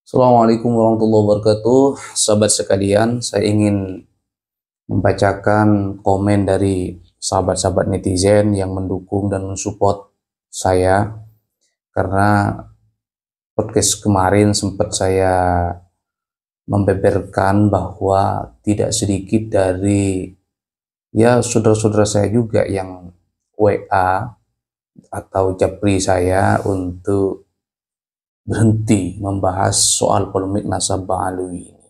Assalamualaikum warahmatullahi wabarakatuh. Sahabat sekalian, saya ingin membacakan komen dari sahabat-sahabat netizen yang mendukung dan mensupport saya karena podcast kemarin sempat saya membeberkan bahwa tidak sedikit dari saudara-saudara saya juga yang WA atau japri saya untuk berhenti membahas soal polemik nasabah alwi ini.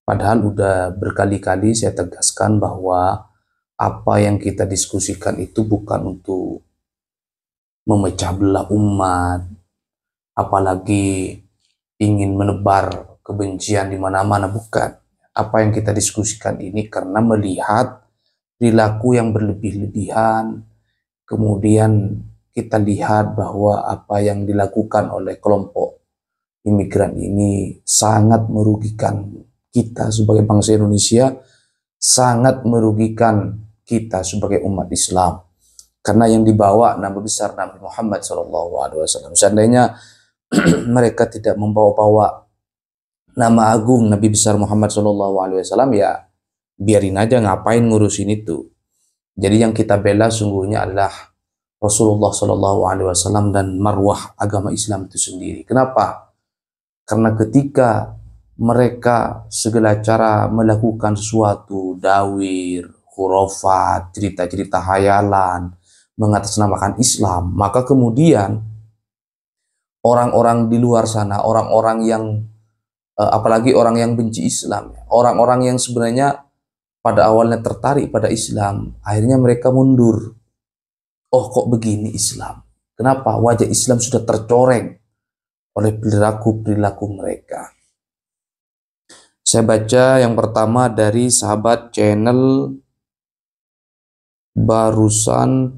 Padahal udah berkali-kali saya tegaskan bahwa apa yang kita diskusikan itu bukan untuk memecah belah umat, apalagi ingin menebar kebencian di mana-mana, bukan. Apa yang kita diskusikan ini karena melihat perilaku yang berlebih-lebihan, kemudian kita lihat bahwa apa yang dilakukan oleh kelompok imigran ini sangat merugikan kita sebagai bangsa Indonesia, sangat merugikan kita sebagai umat Islam. Karena yang dibawa nama besar Nabi Muhammad SAW. Seandainya mereka tidak membawa-bawa nama agung Nabi besar Muhammad SAW, ya biarin aja, ngapain ngurusin itu. Jadi yang kita bela sungguhnya adalah Rasulullah SAW dan marwah agama Islam itu sendiri. Kenapa? Karena ketika mereka segala cara melakukan sesuatu, dawir, khurafat, cerita-cerita hayalan, mengatasnamakan Islam, maka kemudian orang-orang di luar sana, orang-orang yang apalagi orang yang benci Islam, orang-orang yang sebenarnya pada awalnya tertarik pada Islam, akhirnya mereka mundur. Oh, kok begini Islam? Kenapa wajah Islam sudah tercoreng oleh perilaku-perilaku mereka? Saya baca yang pertama dari sahabat channel Barusan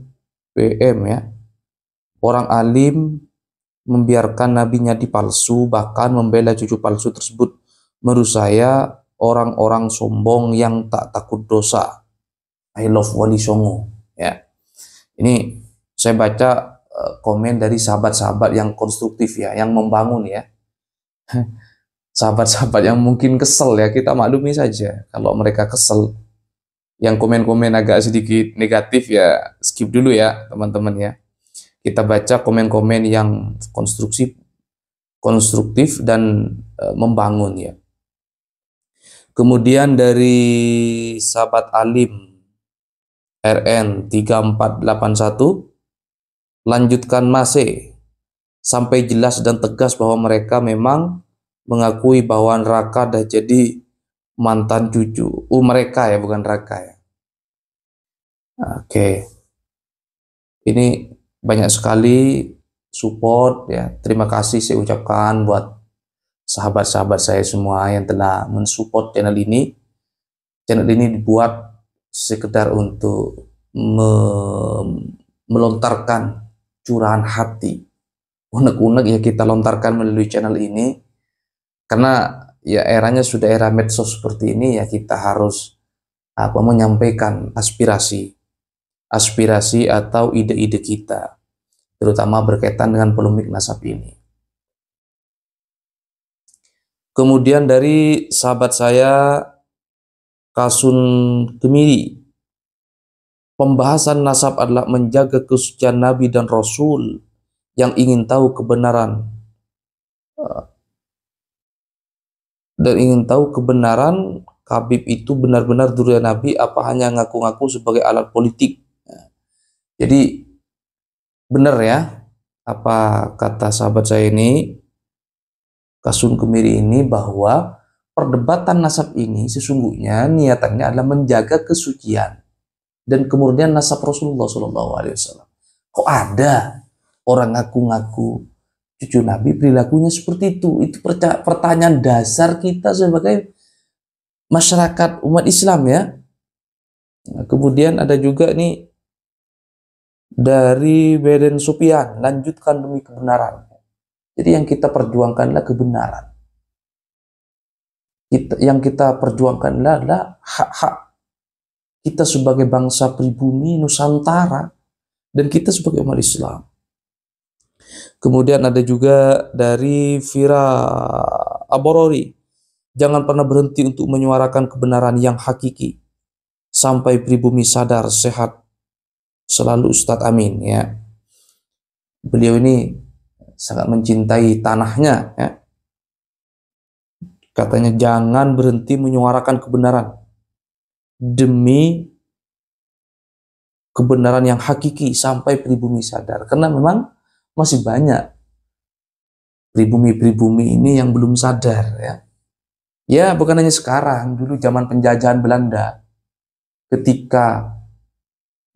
PM ya. Orang alim membiarkan nabinya dipalsu, bahkan membela cucu palsu tersebut. Menurut saya orang-orang sombong yang tak takut dosa. I love Wali Songo ya. Ini saya baca komen dari sahabat-sahabat yang konstruktif ya, yang membangun ya. Sahabat-sahabat yang mungkin kesel ya, kita maklumi saja kalau mereka kesel. Yang komen-komen agak sedikit negatif ya, skip dulu ya teman-teman ya. Kita baca komen-komen yang konstruktif dan membangun ya. Kemudian dari sahabat Alim RN 3481, lanjutkan Mase sampai jelas dan tegas bahwa mereka memang mengakui bahwa neraka dah jadi mantan cucu. Mereka ya, bukan Raka ya. Oke. Ini banyak sekali support ya. Terima kasih saya ucapkan buat sahabat-sahabat saya semua yang telah mensupport channel ini. Channel ini dibuat sekedar untuk melontarkan curahan hati, unek-unek ya kita lontarkan melalui channel ini, karena ya eranya sudah era medsos seperti ini ya, kita harus menyampaikan aspirasi atau ide-ide kita, terutama berkaitan dengan polemik nasab ini. Kemudian dari sahabat saya Kasun Kemiri, pembahasan nasab adalah menjaga kesucian Nabi dan Rasul. Yang ingin tahu kebenaran Habib itu benar-benar durian Nabi apa hanya ngaku-ngaku sebagai alat politik. Jadi benar ya apa kata sahabat saya ini, Kasun Kemiri ini, bahwa perdebatan nasab ini sesungguhnya niatannya adalah menjaga kesucian dan kemudian nasab Rasulullah SAW. Kok ada orang ngaku-ngaku cucu Nabi perilakunya seperti itu? Itu pertanyaan dasar kita sebagai masyarakat umat Islam ya. Nah, kemudian ada juga nih dari Beden Supian, lanjutkan demi kebenaran. Jadi yang kita perjuangkanlah kebenaran. Yang kita perjuangkan adalah hak-hak kita sebagai bangsa pribumi Nusantara dan kita sebagai umat Islam. Kemudian ada juga dari Aborori. Jangan pernah berhenti untuk menyuarakan kebenaran yang hakiki sampai pribumi sadar sehat selalu Ustadz Amin ya. Beliau ini sangat mencintai tanahnya ya. Katanya jangan berhenti menyuarakan kebenaran demi kebenaran yang hakiki sampai pribumi sadar, karena memang masih banyak pribumi-pribumi ini yang belum sadar ya. Ya bukan hanya sekarang, dulu zaman penjajahan Belanda ketika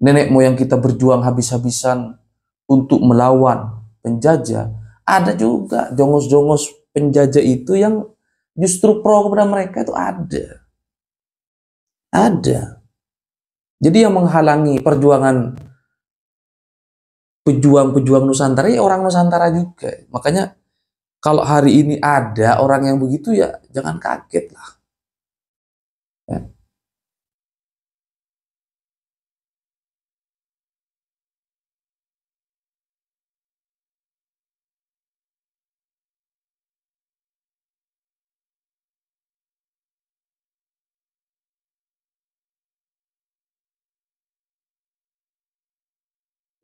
nenek moyang kita berjuang habis-habisan untuk melawan penjajah, ada juga jongos-jongos penjajah itu yang justru pro kepada mereka, itu ada. Jadi yang menghalangi perjuangan pejuang-pejuang Nusantara ya orang Nusantara juga. Makanya kalau hari ini ada orang yang begitu ya jangan kaget lah ya.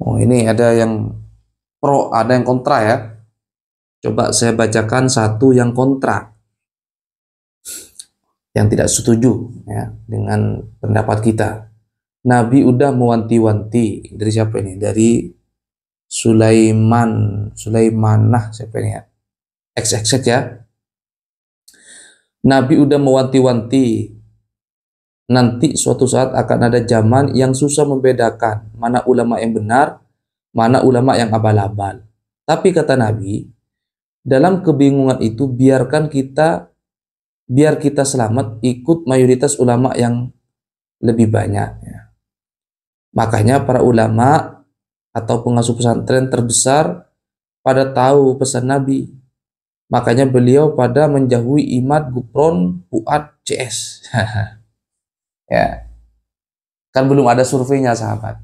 Oh ini ada yang pro, ada yang kontra ya. Coba saya bacakan satu yang kontra, yang tidak setuju ya dengan pendapat kita. Nabi udah mewanti-wanti, dari siapa ini? Dari Sulaimanah siapa ini ya? XX ya. Nabi udah mewanti-wanti nanti suatu saat akan ada zaman yang susah membedakan mana ulama yang benar, mana ulama yang abal-abal. Tapi kata Nabi, dalam kebingungan itu biar kita selamat ikut mayoritas ulama yang lebih banyak ya. Makanya para ulama atau pengasuh pesantren terbesar pada tahu pesan Nabi. Makanya beliau pada menjauhi Imad, Gupron, Fuad, CS. Ya, kan belum ada surveinya sahabat.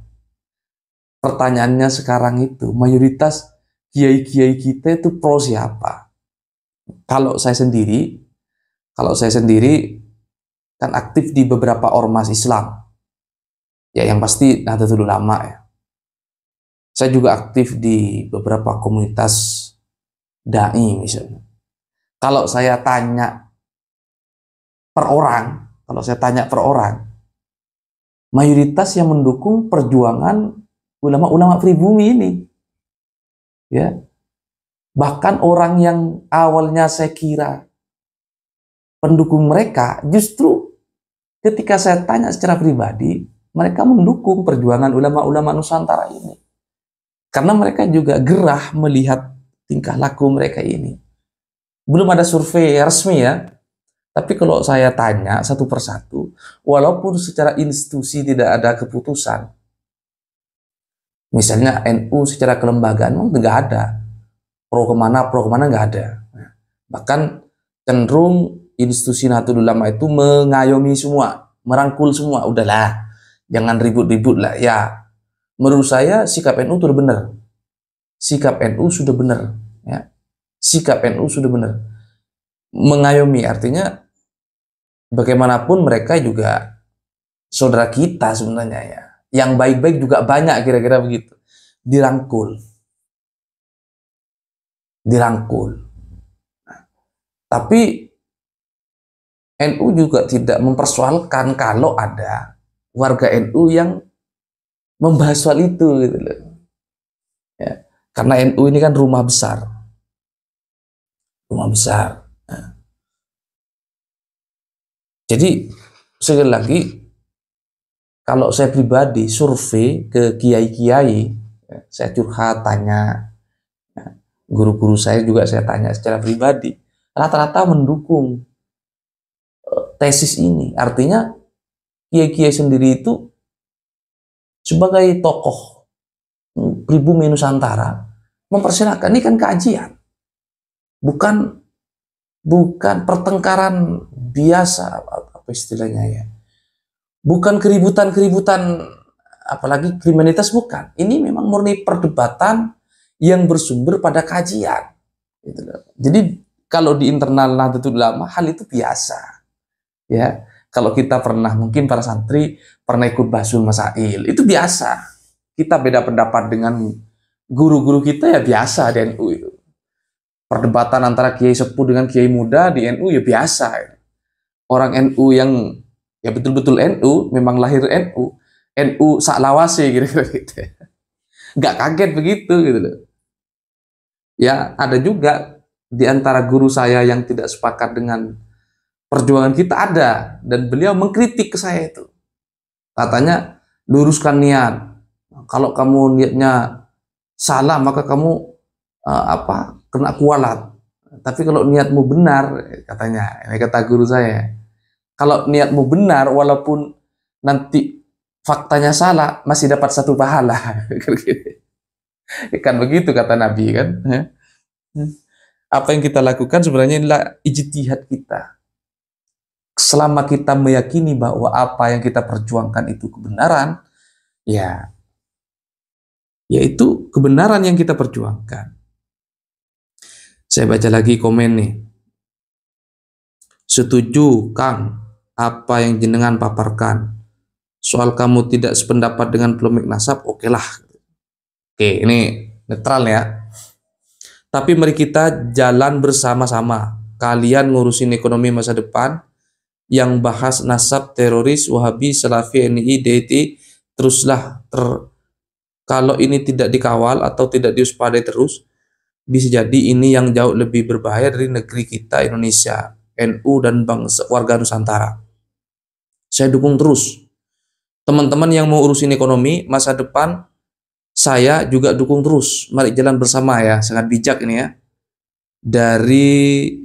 Pertanyaannya sekarang itu mayoritas kiai-kiai kita itu pro siapa? Kalau saya sendiri kan aktif di beberapa ormas Islam. Ya yang pasti Nahdlatul Ulama ya. Saya juga aktif di beberapa komunitas dai misalnya. Kalau saya tanya per orang, mayoritas yang mendukung perjuangan ulama-ulama pribumi ini. Ya. Bahkan orang yang awalnya saya kira pendukung mereka, justru ketika saya tanya secara pribadi, mereka mendukung perjuangan ulama-ulama Nusantara ini. Karena mereka juga gerah melihat tingkah laku mereka ini. Belum ada survei resmi ya, tapi kalau saya tanya satu persatu, walaupun secara institusi tidak ada keputusan, misalnya NU secara kelembagaan memang nggak ada, pro kemana nggak ada. Bahkan cenderung institusi Nahdlatul Ulama itu mengayomi semua, merangkul semua, udahlah, jangan ribut-ribut lah. Ya, menurut saya sikap NU sudah benar. Sikap NU sudah benar. Ya. Sikap NU sudah benar. Mengayomi artinya bagaimanapun mereka juga saudara kita sebenarnya ya. Yang baik-baik juga banyak kira-kira begitu. Dirangkul. Nah, tapi NU juga tidak mempersoalkan kalau ada warga NU yang membahas soal itu gitu loh. Ya, karena NU ini kan rumah besar. Nah, jadi sekali lagi, kalau saya pribadi survei ke kiai-kiai, ya, saya curhat tanya, ya, guru-guru saya juga saya tanya secara pribadi, rata-rata mendukung tesis ini. Artinya kiai-kiai sendiri itu sebagai tokoh pribumi Nusantara mempersilahkan, ini kan kajian, bukan pertengkaran biasa, apa istilahnya ya, bukan keributan apalagi kriminalitas, bukan. Ini memang murni perdebatan yang bersumber pada kajian gitu loh. Jadi Kalau di internal Nahdlatul Ulama hal itu biasa. Ya, kalau kita pernah, mungkin para santri pernah ikut Bahsul Masail, itu biasa. Kita beda pendapat dengan guru-guru kita ya biasa di NU itu. Perdebatan antara kiai sepuh dengan kiai muda di NU ya biasa. Orang NU yang ya betul-betul NU, memang lahir NU, NU saklawase gitu. Nggak kaget begitu gitu loh. Ya ada juga di antara guru saya yang tidak sepakat dengan perjuangan kita, ada, dan beliau mengkritik ke saya itu. Katanya, luruskan niat. Kalau kamu niatnya salah maka kamu kena kualat. Tapi kalau niatmu benar, katanya, ini kata guru saya, kalau niatmu benar walaupun nanti faktanya salah masih dapat satu pahala. Kan begitu kata Nabi kan. Apa yang kita lakukan sebenarnya adalah ijtihad kita. Selama kita meyakini bahwa apa yang kita perjuangkan itu kebenaran, ya itu kebenaran yang kita perjuangkan. Saya baca lagi komen nih. Setuju Kang apa yang jenengan paparkan. Soal kamu tidak sependapat dengan polemik nasab, oke lah. Oke, ini netral ya. Tapi mari kita jalan bersama-sama. Kalian ngurusin ekonomi masa depan, yang bahas nasab, teroris, Wahabi, Salafi, NI, DIT, teruslah. Kalau ini tidak dikawal atau tidak diwaspadai terus, bisa jadi ini yang jauh lebih berbahaya dari negeri kita Indonesia, NU dan bangsa warga Nusantara. Saya dukung terus. Teman-teman yang mau urusin ekonomi masa depan, saya juga dukung terus. Mari jalan bersama ya, sangat bijak ini ya. Dari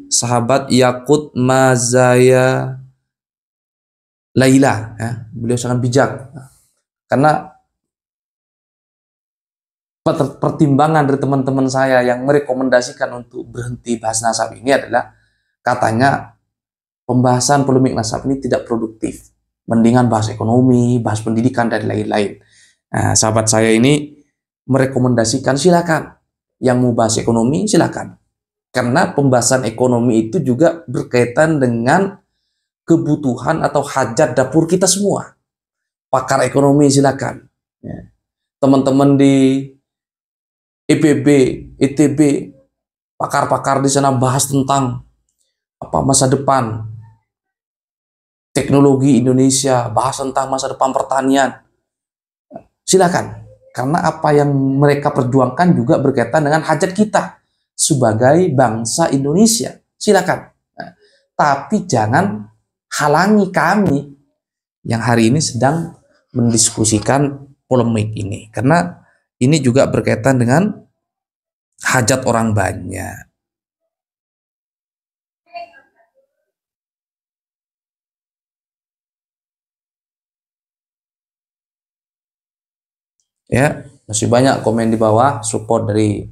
sahabat Yakut Mazaya Laila, ya, beliau sangat bijak. Karena pertimbangan dari teman-teman saya yang merekomendasikan untuk berhenti bahas nasab ini adalah, katanya pembahasan polemik nasab ini tidak produktif. Mendingan bahas ekonomi, bahas pendidikan, dan lain-lain. Nah, sahabat saya ini merekomendasikan silakan. Yang mau bahas ekonomi silakan. Karena pembahasan ekonomi itu juga berkaitan dengan kebutuhan atau hajat dapur kita semua. Pakar ekonomi silakan. Teman-teman di IPB, ITB, pakar-pakar di sana bahas tentang masa depan teknologi Indonesia, bahas tentang masa depan pertanian. Silakan. Karena apa yang mereka perjuangkan juga berkaitan dengan hajat kita sebagai bangsa Indonesia. Silakan. Nah, tapi jangan halangi kami yang hari ini sedang mendiskusikan polemik ini. Karena ini juga berkaitan dengan hajat orang banyak. Ya, masih banyak komen di bawah, support dari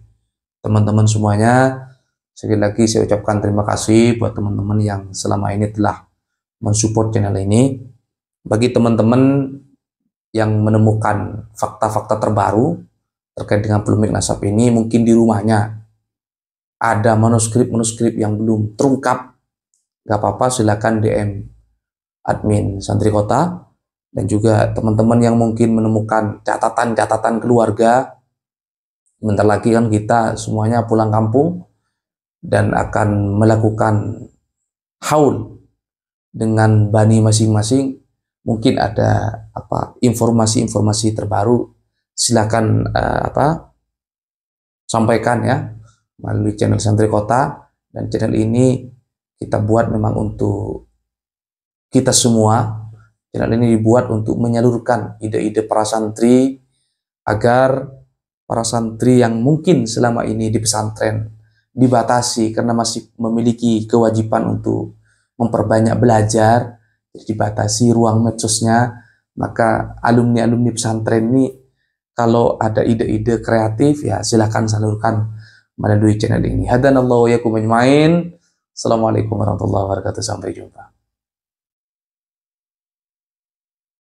teman-teman semuanya. Sekali lagi saya ucapkan terima kasih buat teman-teman yang selama ini telah mensupport channel ini. Bagi teman-teman yang menemukan fakta-fakta terbaru terkait dengan polemik nasab ini, mungkin di rumahnya ada manuskrip-manuskrip yang belum terungkap, gak apa-apa, silakan DM admin Santri Kota. Dan juga teman-teman yang mungkin menemukan catatan-catatan keluarga, bentar lagi kan kita semuanya pulang kampung dan akan melakukan haul dengan bani masing-masing. Mungkin ada informasi-informasi terbaru, silakan sampaikan ya melalui channel Santri Kota. Dan channel ini kita buat memang untuk kita semua. Channel ini dibuat untuk menyalurkan ide-ide para santri agar para santri yang mungkin selama ini di pesantren dibatasi karena masih memiliki kewajiban untuk memperbanyak belajar, dibatasi ruang medsosnya. Maka alumni-alumni pesantren ini kalau ada ide-ide kreatif ya silahkan salurkan melalui channel ini. Hadanallahu wa iyyakum ajmain. Assalamualaikum warahmatullahi wabarakatuh. Sampai jumpa.